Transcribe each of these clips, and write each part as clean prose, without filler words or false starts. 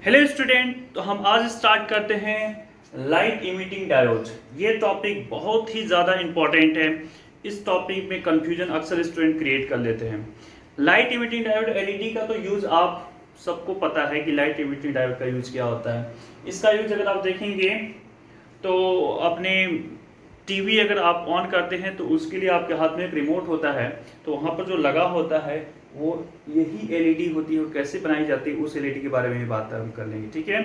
Hello student, तो हम आज स्टार्ट करते हैं लाइट इमिटिंग डायोड। ये टॉपिक बहुत ही ज़्यादा इम्पॉर्टेंट है। इस टॉपिक में कंफ्यूजन अक्सर स्टूडेंट क्रिएट कर लेते हैं। लाइट इमिटिंग डायोड एलईडी का तो यूज़ आप सबको पता है कि लाइट इमिटिंग डायोड का यूज़ क्या होता है। इसका यूज़ अगर आप देखेंगे तो अपने टीवी अगर आप ऑन करते हैं तो उसके लिए आपके हाथ में एक रिमोट होता है, तो वहाँ पर जो लगा होता है वो यही एलईडी होती है। और कैसे बनाई जाती है उस एलईडी के बारे में भी बात हम कर लेंगे, ठीक है।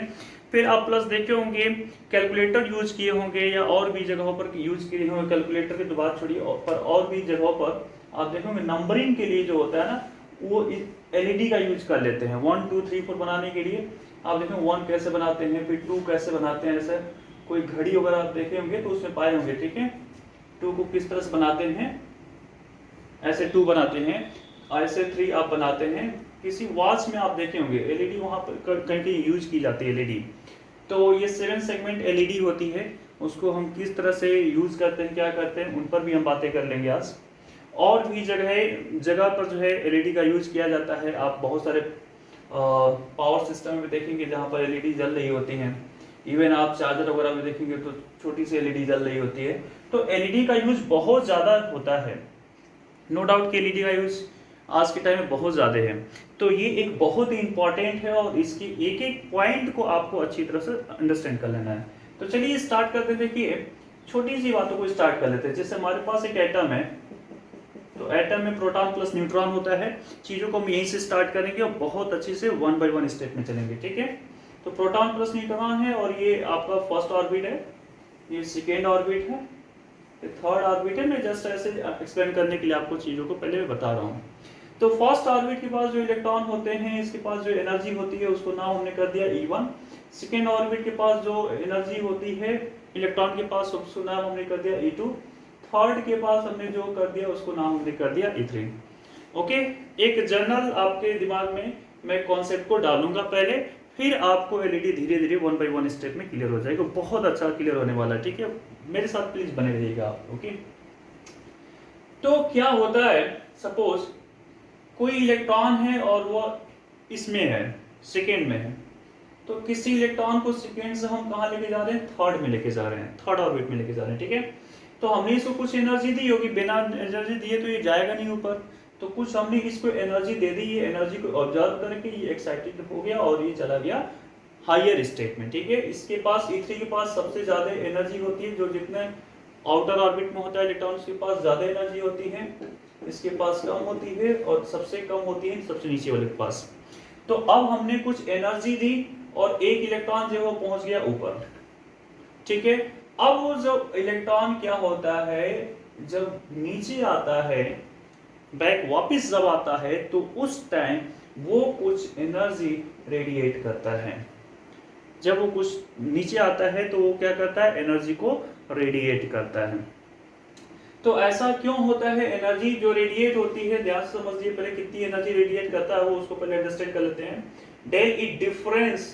फिर आप प्लस देखे होंगे कैलकुलेटर यूज किए होंगे या और भी जगहों पर यूज किए होंगे। कैलकुलेटर की तो बात छोड़िए, पर और भी जगहों पर आप देखोगे नंबरिंग के लिए जो होता है ना, वो एलईडी का यूज कर लेते हैं 1 2 3 4 बनाने के लिए। आप देखें 1 कैसे बनाते हैं, फिर 2 कैसे बनाते हैं। ऐसे कोई घड़ी वगैरह आप देखे होंगे तो उसमें पाए होंगे, ठीक है। 2 को किस तरह से बनाते हैं, ऐसे 2 बनाते हैं, ऐसे 3 आप बनाते हैं। किसी वॉच में आप देखे होंगे एलईडी वहां पर कहीं कहीं यूज की जाती है एलईडी। तो ये 7 सेगमेंट एलईडी होती है, उसको हम किस तरह से यूज करते हैं, क्या करते हैं, उन पर भी हम बातें कर लेंगे आज। और भी जगह जगह पर जो है एलईडी का यूज किया जाता है। आप बहुत सारे पावर सिस्टम में देखेंगे जहाँ पर एलईडी जल रही होती हैं। इवन आप चार्जर वगैरह में देखेंगे तो छोटी सी एलईडी जल रही होती है। तो एलईडी का यूज बहुत ज़्यादा होता है। नो डाउट कि एलईडी का यूज आज के टाइम में बहुत ज़्यादा है। तो ये एक बहुत ही इंपॉर्टेंट है और इसकी एक एक पॉइंट को आपको अच्छी तरह से अंडरस्टैंड कर लेना है। तो चलिए स्टार्ट करते हैं। देखिए छोटी सी बातों को स्टार्ट कर लेते हैं। जैसे हमारे पास एक एटम है, तो एटम में प्रोटॉन प्लस न्यूट्रॉन होता है। चीज़ों को हम यहीं से स्टार्ट करेंगे और बहुत अच्छे से 1 बाय 1 स्टेप में चलेंगे, ठीक है। तो प्रोटॉन प्लस न्यूट्रॉन है और ये आपका फर्स्ट ऑर्बिट है, ये सेकेंड ऑर्बिट है, ये थर्ड ऑर्बिट है। मैं जस्ट ऐसे एक्सप्लेन करने के लिए आपको चीज़ों को पहले मैं बता रहा हूँ। तो फर्स्ट ऑर्बिट के पास जो इलेक्ट्रॉन होते हैं, इसके पास जो एनर्जी होती है उसको नाम हमने कर दिया E1। सेकेंड ऑर्बिट के पास जो एनर्जी होती है इलेक्ट्रॉन के पास उसको नाम हमने कर दिया E2। थर्ड के पास हमने जो कर दिया उसको नाम हमने कर दिया E3। ओके, एक जनरल आपके दिमाग में मैं कॉन्सेप्ट को डालूंगा पहले, फिर आपको एलईडी धीरे धीरे 1 बाय 1 स्टेप में क्लियर हो जाएगा। बहुत अच्छा क्लियर होने वाला है, ठीक है। मेरे साथ प्लीज बने रहिएगा आप। ओके, तो क्या होता है, सपोज कोई इलेक्ट्रॉन है और वो इसमें है, सेकेंड में है। तो किसी इलेक्ट्रॉन को सेकेंड से हम कहाँ लेके जा रहे हैं, थर्ड में लेके जा रहे हैं, थर्ड ऑर्बिट में लेके जा रहे हैं, ठीक है। तो हमने इसको कुछ एनर्जी दी होगी, बिना एनर्जी दिए तो ये जाएगा नहीं ऊपर। तो कुछ हमने इसको एनर्जी दे दी, ये एनर्जी को ऑब्जर्व करके ये एक्साइटेड हो गया और ये चला गया हायर स्टेट में, ठीक है। इसके पास E3 के पास सबसे ज्यादा एनर्जी होती है। जो जितने आउटर ऑर्बिट में होता है इलेक्ट्रॉन के पास ज्यादा एनर्जी होती है, इसके पास कम होती है और सबसे कम होती है सबसे नीचे वाले के पास। तो अब हमने कुछ एनर्जी दी और एक इलेक्ट्रॉन जो वो पहुंच गया ऊपर, ठीक है। अब वो जो इलेक्ट्रॉन क्या होता है, जब नीचे आता है, बैक वापस जब आता है, तो उस टाइम वो कुछ एनर्जी रेडिएट करता है। जब वो कुछ नीचे आता है तो वो क्या करता है, एनर्जी को रेडिएट करता है। तो ऐसा क्यों होता है, एनर्जी जो रेडिएट होती है, ध्यान से समझिए पहले कितनी एनर्जी रेडिएट करता है वो उसको पहले अंडरस्टैंड कर लेते हैं। डेल ई डिफरेंस,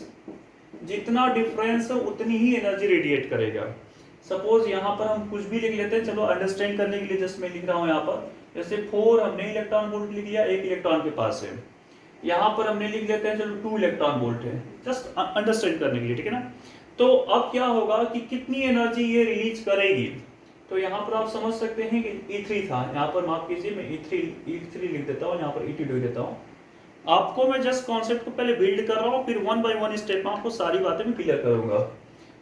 जितना डिफरेंस है उतनी ही एनर्जी रेडिएट करेगा। सपोज यहाँ पर हम कुछ भी लिख लेते हैं, चलो अंडरस्टैंड करने के लिए जस्ट मैं लिख रहा हूँ यहाँ पर। जैसे 4 हमने इलेक्ट्रॉन वोल्ट लिख लिया, एक इलेक्ट्रॉन के पास है। यहाँ पर हमने लिख लेते हैं चलो 2 इलेक्ट्रॉन वोल्ट है, जस्ट अंडरस्टैंड करने के लिए, ठीक है ना। तो अब क्या होगा कि कितनी एनर्जी ये रिलीज करेगी। तो यहाँ पर आप समझ सकते हैं कि E3 था, यहाँ पर माफ कीजिए मैं E3 लिख देता हूँ, यहाँ पर E2 लिख देता हूँ। आपको मैं जस्ट कॉन्सेप्ट को पहले बिल्ड कर रहा हूँ, फिर 1 बाय 1 स्टेप में आपको सारी बातें मैं क्लियर करूंगा।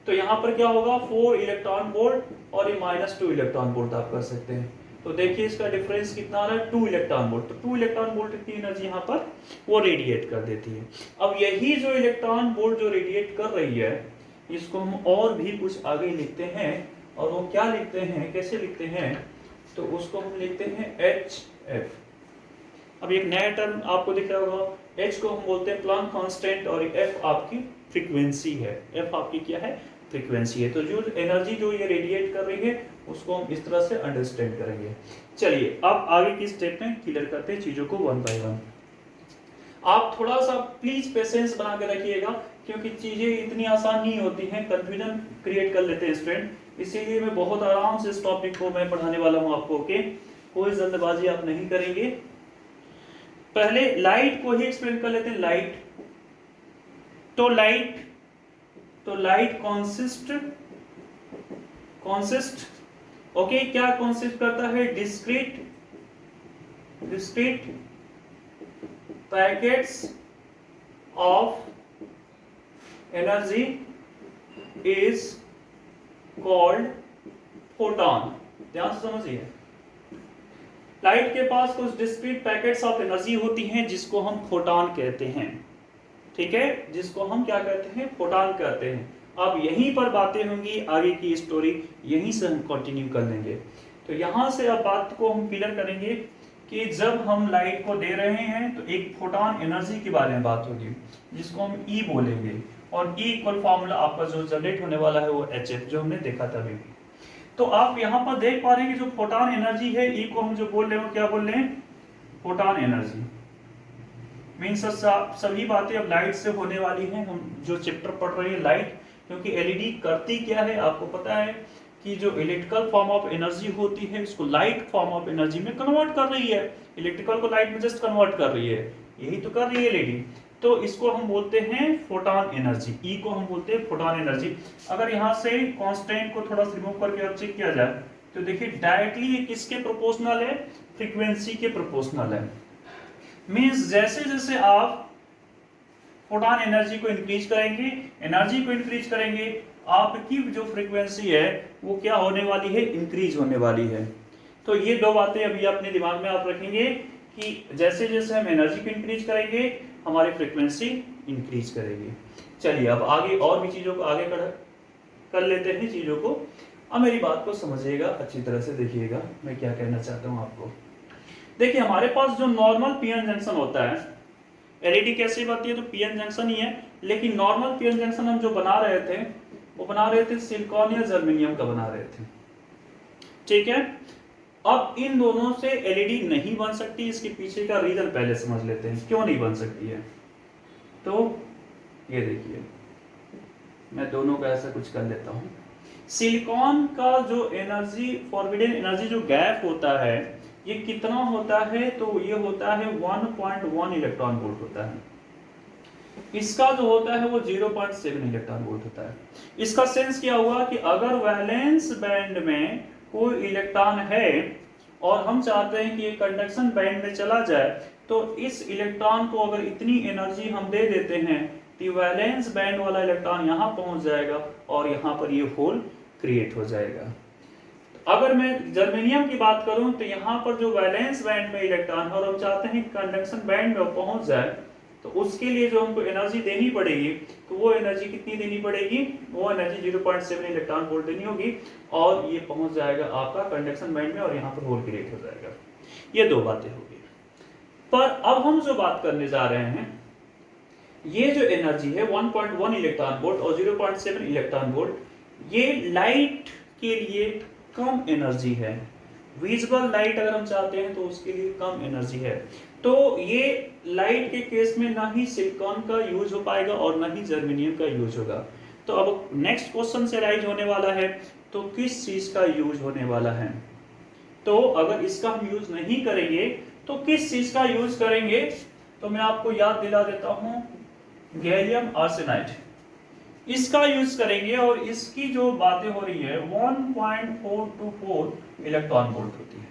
तो यहाँ पर क्या होगा, 4 इलेक्ट्रॉन वोल्ट और ये -2 इलेक्ट्रॉन वोल्ट आप कर सकते हैं। तो देखिए इसका डिफरेंस कितना आ रहा है, 2 इलेक्ट्रॉन वोल्ट। तो 2 इलेक्ट्रॉन वोल्ट की एनर्जी यहाँ पर वो रेडिएट कर देती है। अब यही जो इलेक्ट्रॉन वोल्ट जो रेडिएट कर रही है, इसको हम और भी कुछ आगे लिखते हैं। और वो क्या लिखते हैं, कैसे लिखते हैं, तो उसको हम लिखते हैं HF। अब एक नया टर्म आपको दिख रहा होगा, H को हम बोलते हैं प्लांक कांस्टेंट और F आपकी फ्रीक्वेंसी है। F आपकी क्या है, फ्रीक्वेंसी है। तो जो एनर्जी जो ये रेडिएट कर रही है उसको हम इस तरह से अंडरस्टैंड करेंगे। चलिए अब आगे की स्टेप में क्लियर करते हैं चीजों को 1 बाय 1। आप थोड़ा सा प्लीज पेशेंस बना के रखिएगा, क्योंकि चीजें इतनी आसान नहीं होती हैं, कंफ्यूजन क्रिएट कर लेते हैं स्टूडेंट। इसीलिए मैं बहुत आराम से इस टॉपिक को मैं पढ़ाने वाला हूं आपको। ओके, कोई जल्दबाजी आप नहीं करेंगे। पहले लाइट को ही एक्सप्लेन कर लेते हैं। लाइट, तो लाइट कॉन्सिस्ट ओके, क्या कॉन्सिस्ट करता है? Discrete packets of energy is called photon. ध्यान से समझिए, लाइट के पास कुछ डिस्क्रीट पैकेट्स ऑफ एनर्जी होती हैं जिसको हम फोटॉन कहते हैं, ठीक है, जिसको हम क्या कहते हैं? फोटॉन कहते हैं। अब यहीं पर बातें होंगी, आगे की स्टोरी यहीं से हम कंटिन्यू कर लेंगे। तो यहां से अब बात को हम क्लियर करेंगे कि जब हम लाइट को दे रहे हैं तो एक फोटॉन एनर्जी के बारे में बात होगी जिसको हम ई बोलेंगे, और ई इक्वल फॉर्मूला आपका जो जनरेट होने वाला है वो HF, जो हमने देखा था अभी। तो आप यहाँ पर देख पा रहे हैं कि जो फोटॉन एनर्जी है, ई को हम जो बोल रहे हैं क्या बोल रहे हैं? Photon energy. मीन्स सभी बातें अब लाइट से होने वाली हैं। हम जो चैप्टर पढ़ रहे हैं लाइट, क्योंकि एलईडी करती क्या है आपको पता है कि जो इलेक्ट्रिकल फॉर्म ऑफ एनर्जी होती है उसको लाइट फॉर्म ऑफ एनर्जी में कन्वर्ट कर रही है। इलेक्ट्रिकल को लाइट में जस्ट कन्वर्ट कर रही है, यही तो कर रही है एलईडी। तो इसको हम बोलते हैं फोटॉन एनर्जी, ई को हम बोलते हैं फोटॉन एनर्जी। अगर यहाँ से कांस्टेंट को थोड़ा सा रिमूव करके अब चेक किया जाए तो देखिए डायरेक्टली ये किसके प्रोपोर्शनल है? फ्रीक्वेंसी के प्रोपोर्शनल है। मींस जैसे जैसे आप फोटॉन एनर्जी को इंक्रीज करेंगे, आपकी जो फ्रीक्वेंसी है वो क्या होने वाली है? इंक्रीज होने वाली है। तो ये दो बातें अभी अपने दिमाग में आप रखेंगे कि जैसे जैसे हम एनर्जी को इंक्रीज करेंगे हमारी फ्रीक्वेंसी इंक्रीज करेगी। चलिए अब आगे और भी चीजों को आगे कर लेते हैं चीजों को। अब मेरी बात को समझिएगा, अच्छी तरह से देखिएगा मैं क्या कहना चाहता हूँ आपको। देखिए हमारे पास जो नॉर्मल पीएन जंक्शन होता है, एलईडी कैसे बनती है? तो पीएन जंक्शन ही है, लेकिन नॉर्मल पीएन जंक्शन हम जो बना रहे थे वो बना रहे थे सिलिकॉन या जर्मेनियम का बना रहे थे, ठीक है। अब इन दोनों से एलईडी नहीं बन सकती, इसके पीछे का रीजन पहले समझ लेते हैं क्यों नहीं बन सकती है। तो ये देखिए मैं दोनों का ऐसा कुछ कर लेता हूं। सिलिकॉन का जो एनर्जी फॉरबिडन एनर्जी जो गैप होता है ये कितना होता है? तो ये होता है 1.1 इलेक्ट्रॉन वोल्ट होता है। इसका जो होता है वो 0.7 इलेक्ट्रॉन वोल्ट होता है। इसका सेंस क्या हुआ कि अगर वैलेंस बैंड में कोई इलेक्ट्रॉन है और हम चाहते हैं कि ये कंडक्शन बैंड में चला जाए, तो इस इलेक्ट्रॉन को अगर इतनी एनर्जी हम दे देते हैं तो वैलेंस बैंड वाला इलेक्ट्रॉन यहाँ पहुंच जाएगा और यहाँ पर ये होल क्रिएट हो जाएगा। अगर मैं जर्मेनियम की बात करूं तो यहाँ पर जो वैलेंस बैंड में इलेक्ट्रॉन है और हम चाहते हैं कि कंडक्शन बैंड में पहुंच जाए, तो उसके लिए जो हमको एनर्जी देनी पड़ेगी, तो वो एनर्जी कितनी देनी पड़ेगी? वो एनर्जी 0.7 इलेक्ट्रॉन वोल्ट देनी होगी और ये पहुंच जाएगा आपका कंडक्शन बैंड में और यहाँ पर होल क्रिएट हो जाएगा। ये दो बातें होगी। पर अब हम जो बात करने जा रहे हैं, ये जो एनर्जी है 1.1 इलेक्ट्रॉन वोल्ट और 0.7 इलेक्ट्रॉन वोल्ट, ये लाइट के लिए कम एनर्जी है। विजिबल लाइट अगर हम चाहते हैं तो उसके लिए कम एनर्जी है। तो ये लाइट के केस में ना ही सिलिकॉन का यूज हो पाएगा और ना ही जर्मेनियम का यूज होगा। तो अब नेक्स्ट क्वेश्चन से राइज होने वाला है, तो किस चीज का यूज होने वाला है? तो अगर इसका हम यूज नहीं करेंगे तो किस चीज का यूज करेंगे? तो मैं आपको याद दिला देता हूं, गैलियम आर्सेनाइड, इसका यूज करेंगे और इसकी जो बातें हो रही है 1.424 इलेक्ट्रॉन वोल्ट होती है।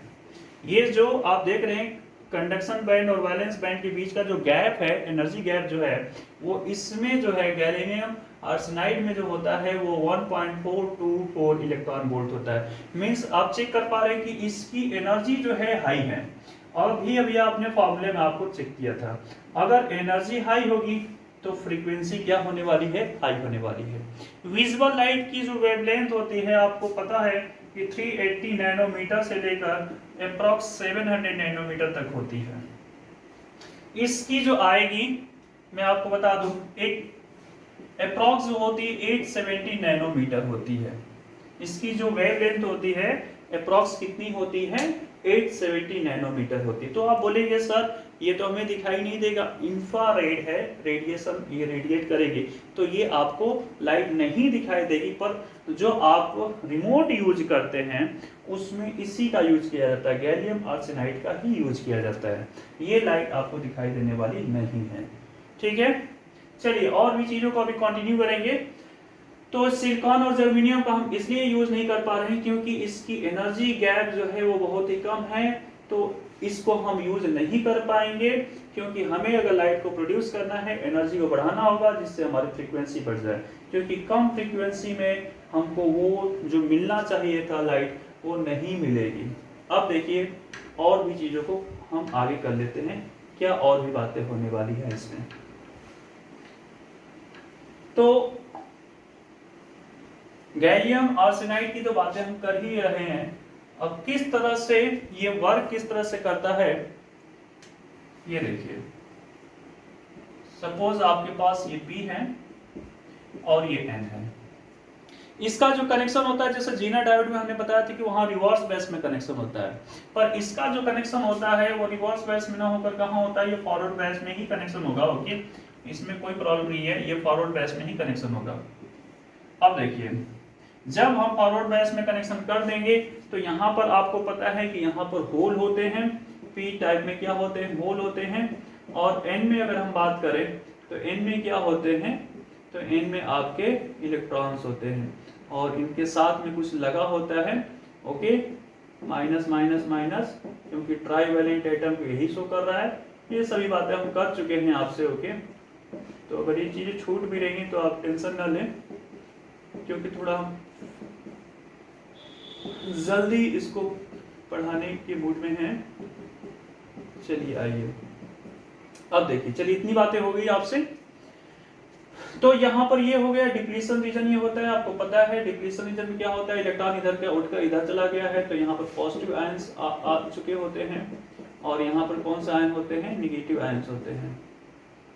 ये जो आप देख रहे हैं कंडक्शन बैंड और वैलेंस बैंड के बीच का जो गैप है, एनर्जी गैप जो है, वो इसमें जो है गैलियम आर्सेनाइड में जो होता है वो 1.424 इलेक्ट्रॉन वोल्ट होता है। मींस आप चेक कर पा रहे हैं कि इसकी एनर्जी जो है हाई है। और भी अभी आपने फॉर्मूले में आपको चेक किया था, अगर एनर्जी हाई होगी तो फ्रीक्वेंसी क्या होने वाली है? हाई होने वाली है। विजिबल लाइट की जो वेवलेंथ होती है आपको पता है कि 380 नैनोमीटर से लेकर अप्रॉक्स 700 नैनोमीटर तक होती है। इसकी जो आएगी मैं आपको बता दूं, एक अप्रॉक्स जो होती है 870 नैनोमीटर होती है। इसकी जो वेवलेंथ होती है अप्रॉक्स कितनी होती है? 870 नैनोमीटर होती है। तो आप बोलेंगे सर ये तो हमें दिखाई नहीं देगा, इंफ्रारेड है, रेडिएशन ये रेडिएट करेगी, तो ये आपको लाइट नहीं दिखाई देगी। पर जो आप रिमोट यूज करते हैं उसमें इसी का यूज किया जाता है, गैलियम आर्सेनाइड का ही यूज किया जाता है। ये लाइट आपको दिखाई देने वाली नहीं है, ठीक है। चलिए और भी चीजों को अभी कंटिन्यू करेंगे। तो सिलिकॉन और जर्मेनियम का हम इसलिए यूज नहीं कर पा रहे हैं क्योंकि इसकी एनर्जी गैप जो है वो बहुत ही कम है, तो इसको हम यूज नहीं कर पाएंगे, क्योंकि हमें अगर लाइट को प्रोड्यूस करना है एनर्जी को बढ़ाना होगा जिससे हमारी फ्रीक्वेंसी बढ़ जाए, क्योंकि कम फ्रीक्वेंसी में हमको वो जो मिलना चाहिए था लाइट वो नहीं मिलेगी। अब देखिए और भी चीजों को हम आगे कर लेते हैं, क्या और भी बातें होने वाली है इसमें। तो गैलियम आर्सेनाइड की तो बातें हम कर ही रहे हैं, अब किस तरह से ये वर्क किस तरह से करता है ये देखिए। सपोज आपके पास ये P है और ये N है, इसका जो कनेक्शन होता है जैसे जीना डायोड में हमने बताया था कि वहां रिवर्स बेस में कनेक्शन होता है, पर इसका जो कनेक्शन होता है वो रिवर्स बेस में ना होकर कहां होता है, ये फॉरवर्ड बेस में ही कनेक्शन होगा। ओके, इसमें कोई प्रॉब्लम नहीं है, ये फॉरवर्ड बेस में ही कनेक्शन होगा। अब देखिए जब हम फॉरवर्ड बेस में कनेक्शन कर देंगे तो यहाँ पर आपको पता है कि यहाँ पर होल होते हैं, पी टाइप में क्या होते हैं, होल होते हैं, और एन में अगर हम बात करें तो एन में क्या होते हैं, तो एन में आपके इलेक्ट्रॉन्स होते हैं और इनके साथ में कुछ लगा होता है। ओके, माइनस माइनस माइनस, क्योंकि ट्राईवैलेंट एटम को यही शो कर रहा है। ये सभी बातें हम कर चुके हैं आपसे। ओके, तो अगर ये चीजें छूट भी रही तो आप टेंशन ना लें, क्योंकि थोड़ा जल्दी इसको पढ़ाने के मूड में हैं। चलिए आइए अब देखिए, चलिए इतनी बातें हो गई आपसे। तो यहाँ पर ये हो गया डिप्लीशन रीजन, ये होता है आपको पता है डिप्लीशन रीजन में क्या होता है, इलेक्ट्रॉन इधर का उठकर इधर चला गया है, तो यहाँ पर पॉजिटिव आयंस आ चुके होते हैं और यहाँ पर कौन सा आयन होते हैं, नेगेटिव आयंस होते हैं।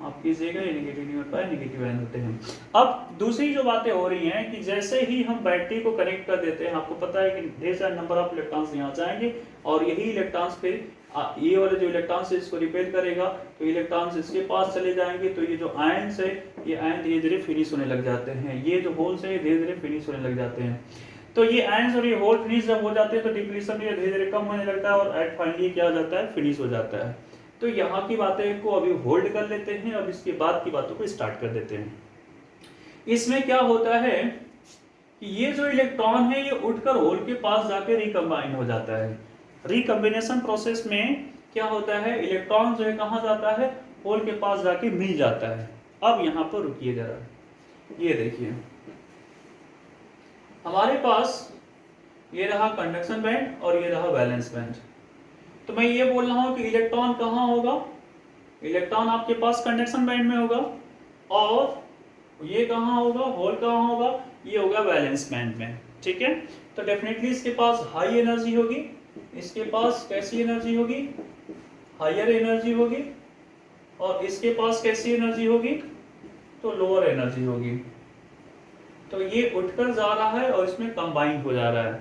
आप कीजिएगा, ये नेगेटिव नहीं होता है, नेगेटिव आयन होते हैं। अब दूसरी जो बातें हो रही हैं कि जैसे ही हम बैटरी को कनेक्ट कर देते हैं, आपको पता है कि ढेर सारे नंबर ऑफ इलेक्ट्रॉन्स यहाँ जाएंगे और यही इलेक्ट्रॉन्स फिर ये वाले जो इलेक्ट्रॉन्स है इसको रिपेल करेगा, तो इलेक्ट्रॉन्स इसके पास चले जाएंगे, तो ये जो आयन्स है ये आयन धीरे धीरे फिनिश होने लग जाते हैं, ये जो होल्स है धीरे धीरे फिनिश होने लग जाते हैं। तो ये आयन्स और ये होल फिनिश जब हो जाते हैं तो डिप्लीशन धीरे धीरे कम होने लगता है और एट फाइनली क्या हो जाता है, फिनिश हो जाता है। तो यहाँ की बातें को अभी होल्ड कर लेते हैं, अब इसके बाद की बातों को स्टार्ट कर देते हैं। इसमें क्या होता है कि ये जो इलेक्ट्रॉन है ये उठकर होल के पास जाकर रिकम्बाइन हो जाता है। रिकम्बिनेशन प्रोसेस में क्या होता है, इलेक्ट्रॉन जो है कहाँ जाता है, होल के पास जाके मिल जाता है। अब यहाँ पर रुकिए जरा, ये देखिए हमारे पास ये रहा कंडक्शन बैंड और ये रहा वैलेंस बैंड। तो मैं ये बोल रहा हूं कि इलेक्ट्रॉन कहाँ होगा, इलेक्ट्रॉन आपके पास कंडक्शन बैंड में होगा और ये कहाँ होगा, होल कहाँ होगा, ये होगा वैलेंस बैंड में। ठीक है, तो डेफिनेटली इसके पास हाई एनर्जी होगी, इसके पास कैसी एनर्जी होगी, हायर एनर्जी होगी, और इसके पास कैसी एनर्जी होगी, तो लोअर एनर्जी होगी। तो ये उठकर जा रहा है और इसमें कंबाइन हो जा रहा है,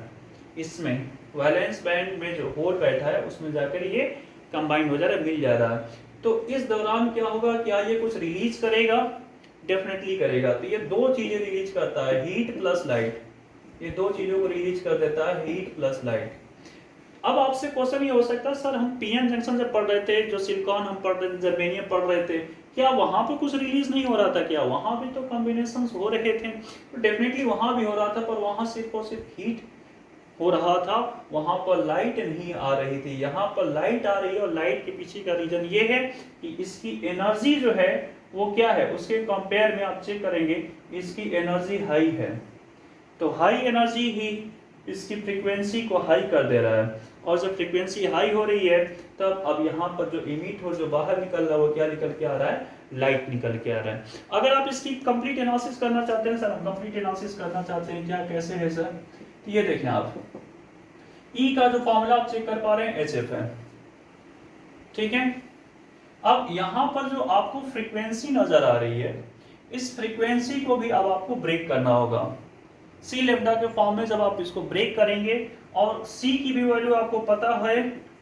इसमें वैलेंस बैंड में जो होल बैठा है उसमें जाकर ये कंबाइन हो जा रहा है, मिल जा रहा है। तो इस दौरान क्या होगा, क्या ये कुछ रिलीज करेगा, डेफिनेटली करेगा। तो ये दो चीजें रिलीज करता है, हीट प्लस लाइट, ये दो चीजों को रिलीज कर देता है, हीट प्लस लाइट। अब आपसे क्वेश्चन ये हो सकता है सर हम पीएन जंक्शन जब पढ़ रहे थे, जो सिलिकॉन हम पढ़ रहे थे, जर्मेनियम पढ़ रहे थे, क्या वहां पे कुछ रिलीज नहीं हो रहा था, क्या वहां भी तो कॉम्बिनेशन हो रहे थे। तो डेफिनेटली वहां भी हो रहा था, पर वहां सिर्फ और सिर्फ हीट हो रहा था, वहां पर लाइट नहीं आ रही थी। यहाँ पर लाइट आ रही है और लाइट के पीछे का रीजन ये है कि इसकी एनर्जी जो है वो क्या है, उसके कंपेयर में आप चेक करेंगे इसकी एनर्जी हाई है, तो हाई एनर्जी ही इसकी फ्रीक्वेंसी को हाई कर दे रहा है, और जब फ्रीक्वेंसी हाई हो रही है तब अब यहाँ पर जो इमिट हो, जो बाहर निकल रहा है, वो क्या निकल के आ रहा है, लाइट निकल के आ रहा है। अगर आप इसकी कंप्लीट एनालिसिस करना चाहते हैं, सर हम कंप्लीट एनालिसिस करना चाहते हैं, क्या कैसे है सर, तो ये देखें आप E का जो फॉर्मूला आप चेक कर पा रहे हैं HF है, ठीक है। अब यहाँ पर जो आपको फ्रीक्वेंसी नजर आ रही है, इस फ्रीक्वेंसी को भी अब आपको ब्रेक करना होगा। सी लेमडा के फॉर्म में जब आप इसको ब्रेक करेंगे, और सी की भी वैल्यू आपको पता है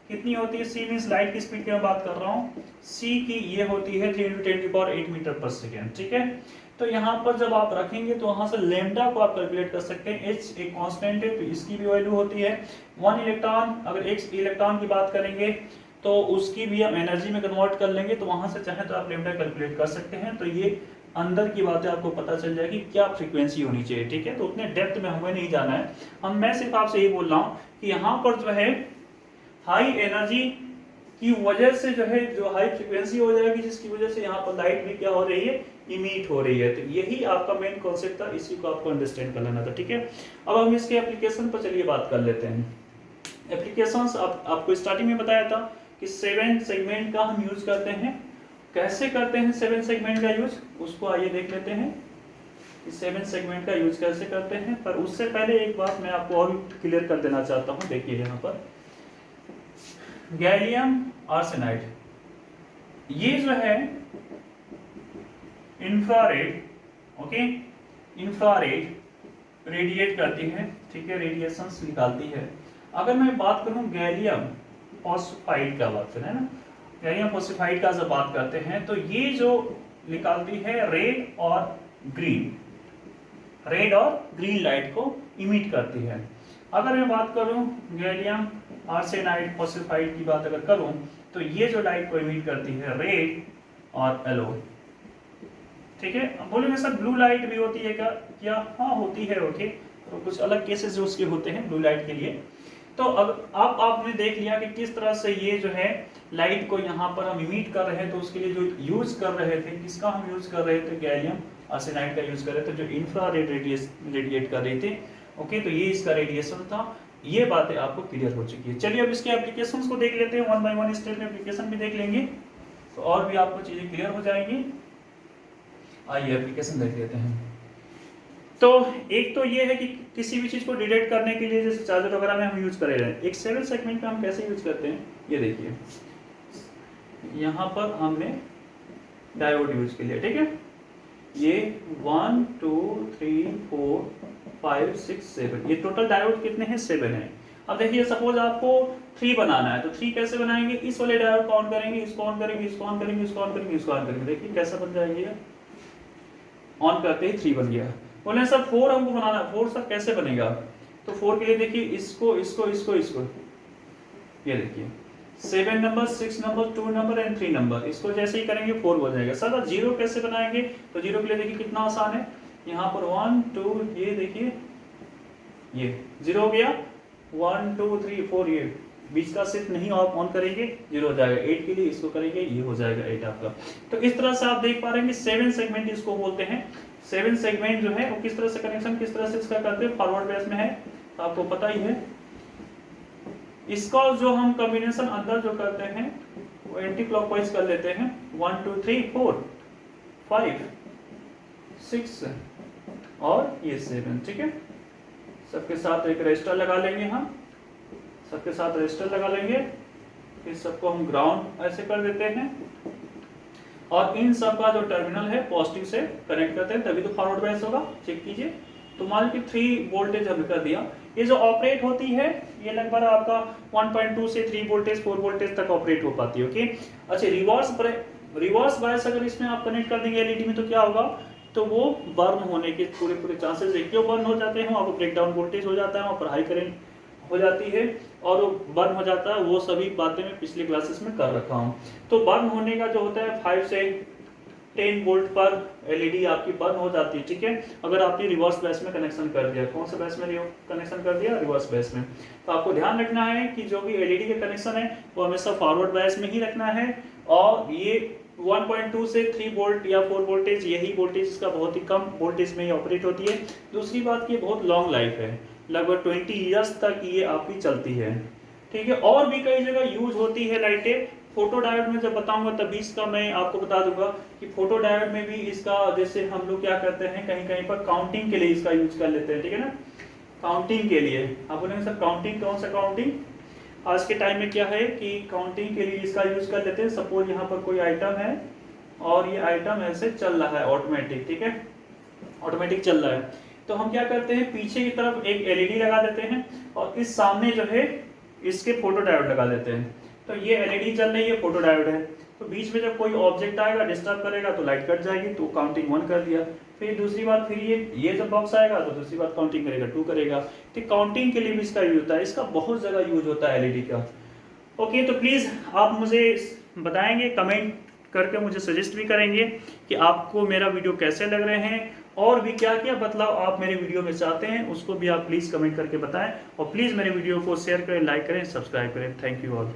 कितनी होती है, सी मींस लाइट की स्पीड की मैं बात कर रहा हूँ, सी की ये होती है 3×10⁸ मीटर पर सेकेंड, ठीक है। तो यहाँ पर जब आप रखेंगे तो वहां से लेमडा को आप कैलकुलेट कर सकते हैं, एच एक कांस्टेंट है तो इसकी भी वैल्यू होती है 1 इलेक्ट्रॉन। अगर एक इलेक्ट्रॉन की बात करेंगे तो उसकी भी हम एनर्जी में कन्वर्ट कर लेंगे, तो वहां से चाहे तो आप लेमडा कैलकुलेट कर सकते हैं। तो ये अंदर की बातें आपको पता चल जाएगी, क्या फ्रीक्वेंसी होनी चाहिए, ठीक है। तो उतने डेप्थ में हमें नहीं जाना है, मैं सिर्फ आपसे यही बोल रहा हूँ कि यहाँ पर जो है हाई एनर्जी की वजह से जो है जो हाई फ्रीक्वेंसी हो जाएगी, जिसकी वजह से यहाँ पर लाइट भी क्या हो रही है, इमिट हो रही है। तो यही आपका मेन कॉन्सेप्ट था, इसी को आपको अंडरस्टैंड कर लेना था, ठीक है। अब हम इसके एप्लीकेशन पर चलिए बात कर लेते हैं। एप्लीकेशंस आपको स्टार्टिंग में बताया था कि 7 सेगमेंट का हम यूज करते हैं। कैसे करते हैं 7 सेगमेंट का यूज, उसको आइए देख लेते हैं कि 7 सेगमेंट का यूज कैसे करते हैं। पर उससे पहले एक बात मैं आपको और क्लियर कर देना चाहता हूँ। देखिए यहाँ पर गैलियम आर्सेनाइड, ये जो है इंफ्रारेड, ओके, इंफ्रारेड रेडिएट करती है, ठीक है, रेडिएशंस निकालती है। अगर मैं बात करूं गैलियम फॉस्फाइड का, बात करें ना, गैलियम फॉस्फाइड का जब बात करते हैं तो ये जो निकालती है रेड और ग्रीन, रेड और ग्रीन लाइट को इमिट करती है। अगर मैं बात करूं गैलियम आर्सेनाइड फॉस्फाइड की बात अगर करूं तो ये जो लाइट को इमिट करती है रेड और येलो, ठीक है। अब बोलेंगे सर ब्लू लाइट भी होती है क्या? हाँ होती है, ओके। तो कुछ अलग केसेस जो उसके होते हैं ब्लू लाइट के लिए। तो अब आपने देख लिया कि किस तरह से ये जो है लाइट को यहाँ पर हम इमिट कर रहे हैं। तो उसके लिए जो यूज कर रहे थे, किसका हम यूज कर रहे थे, गैलियम आर्सेनाइड का यूज कर रहे थे, जो इंफ्रारेड रेडिएट कर रही थी, ओके। तो ये इसका रेडिएशन था। ये बातें आपको क्लियर हो चुकी है। चलिए अब इसके एप्लीकेशंस को देख लेते हैं, 1 बाय 1 स्टेप में एप्लीकेशन भी देख लेंगे, तो और भी आपको चीजें क्लियर हो जाएंगी। आइए एप्लीकेशन देख लेते हैं। तो एक तो ये है कि किसी भी चीज को डिटेक्ट करने के लिए, जैसे चार्जर वगैरह में हम यूज कर रहे हैं, एक 7 सेगमेंट में हम कैसे यूज करते हैं, ये देखिए यहाँ पर हमने डायोड यूज के लिए, ठीक है। ये 1 2 3 4 5 6 7, ये टोटल डायोड कितने हैं, 7 हैं। अब देखिए सपोज आपको 3 बनाना है, तो 3 कैसे बनाएंगे, इस वाले डायोड को ऑन करेंगे, इसको ऑन करेंगे, इसको ऑन करेंगे, इसको ऑन करेंगे, इसको ऑन करेंगे, देखिए कैसा बन जाएगा, ऑन करते ही 3 बन गया। बोले सर 4 हमको बनाना है, 4 सर कैसे बनेगा, तो 4 के लिए देखिए इसको इसको इसको इसको, ये देखिए 7 number, 6 number, 2 number and 3 number, इसको जैसे ही करेंगे 4 हो जाएगा। सर 0 कैसे बनाएंगे, तो 0 के लिए देखिए कितना आसान है, यहाँ पर 1 2, ये देखिए ये 0 हो गया, 1 2 3 4, ये बीच का सिर्फ नहीं आप ऑन करेंगे 0 हो जाएगा। 8 के लिए इसको करेंगे, ये हो जाएगा 8 आपका। तो इस तरह से आप देख पा रहे हैं कि 7 सेगमेंट इसको बोलते हैं। 7 सेगमेंट जो है वो किस तरह से कनेक्शन, किस तरह से इसका करते हैं, फॉरवर्ड बेस में है, तो आपको पता ही है। इसका जो हम कॉम्बिनेशन अंदर जो करते हैं वो एंटी क्लॉकवाइज कर लेते हैं, 1 2 3 4 5 6 और ये 7, ठीक है। सबके साथ एक रजिस्टर लगा लेंगे, हम सबके साथ रजिस्टर लगा लेंगे, फिर सबको हम ग्राउंड ऐसे कर देते हैं और इन सब का जो टर्मिनल है पॉजिटिव से कनेक्ट करते हैं, तभी तो फॉरवर्ड बेस होगा। चेक कीजिए, तो मान लीजिए 3 वोल्टेज हमने कर दिया। ये जो ऑपरेट होती है ये लगभग आपका 1.2 से 3 वोल्टेज 4 वोल्टेज तक ऑपरेट हो पाती है, ओके। अच्छा, रिवर्स बायस अगर इसमें आप कनेक्ट कर देंगे एलईडी में तो क्या होगा, तो वो बर्न होने के पूरे चांसेस है। क्यों बर्न हो जाते हैं, वहाँ पर ब्रेकडाउन वोल्टेज हो जाता है, वहाँ पर हाई करंट हो जाती है और वो बर्न हो जाता है। वो सभी बातें मैं पिछले क्लासेस में कर रखा हूँ। तो बर्न होने का जो होता है 5 से 10 वोल्ट पर एलईडी आपकी बर्न हो जाती है, ठीक है, अगर आपने रिवर्स बेस में कनेक्शन कर दिया। कौन सा बेस में कनेक्शन कर दिया, रिवर्स बेस में। तो आपको ध्यान रखना है कि जो भी एलईडी के कनेक्शन है वो हमेशा फॉरवर्ड बेस में ही रखना है। और ये 1.2 से 3 वोल्ट या 4 वोल्टेज, यही वोल्टेज इसका बहुत ही कम वोल्टेज में ही ऑपरेट होती है। दूसरी बात की बहुत लॉन्ग लाइफ है, लगभग 20 ईयर्स तक ये आपकी चलती है, ठीक है। और भी कई जगह यूज होती है लाइटें। फोटो डायोड में जब बताऊंगा तभी इसका मैं आपको बता दूंगा कि फोटो डायोड में भी इसका, जैसे हम लोग क्या करते हैं कहीं कहीं पर काउंटिंग के लिए इसका यूज कर लेते हैं, ठीक है ना, काउंटिंग के लिए। आप बोलेंगे सर काउंटिंग, कौन सा काउंटिंग, आज के टाइम में क्या है कि काउंटिंग के लिए इसका यूज कर लेते हैं। सपोज यहाँ पर कोई आइटम है और ये आइटम ऐसे चल रहा है ऑटोमेटिक, ठीक है, ऑटोमेटिक चल रहा है, तो हम क्या करते हैं पीछे की तरफ एक एलईडी लगा देते हैं और इस सामने जो है इसके फोटो डायोड लगा देते हैं। तो ये एलईडी चल रही है, फोटो डायोड है, तो बीच में जब कोई ऑब्जेक्ट आएगा डिस्टर्ब करेगा तो लाइट कट जाएगी, तो काउंटिंग 1 कर दिया। फिर दूसरी बात, फिर ये जब बॉक्स आएगा तो दूसरी बात काउंटिंग करेगा, 2 करेगा। तो काउंटिंग के लिए भी इसका यूज होता है, इसका बहुत जगह यूज होता है एलईडी का, ओके। तो प्लीज आप मुझे बताएंगे कमेंट करके मुझे सजेस्ट भी करेंगे कि आपको मेरा वीडियो कैसे लग रहे हैं और भी क्या क्या बदलाव आप मेरे वीडियो में चाहते हैं, उसको भी आप प्लीज़ कमेंट करके बताएं। और प्लीज़ मेरे वीडियो को शेयर करें, लाइक करें, सब्सक्राइब करें। Thank you all.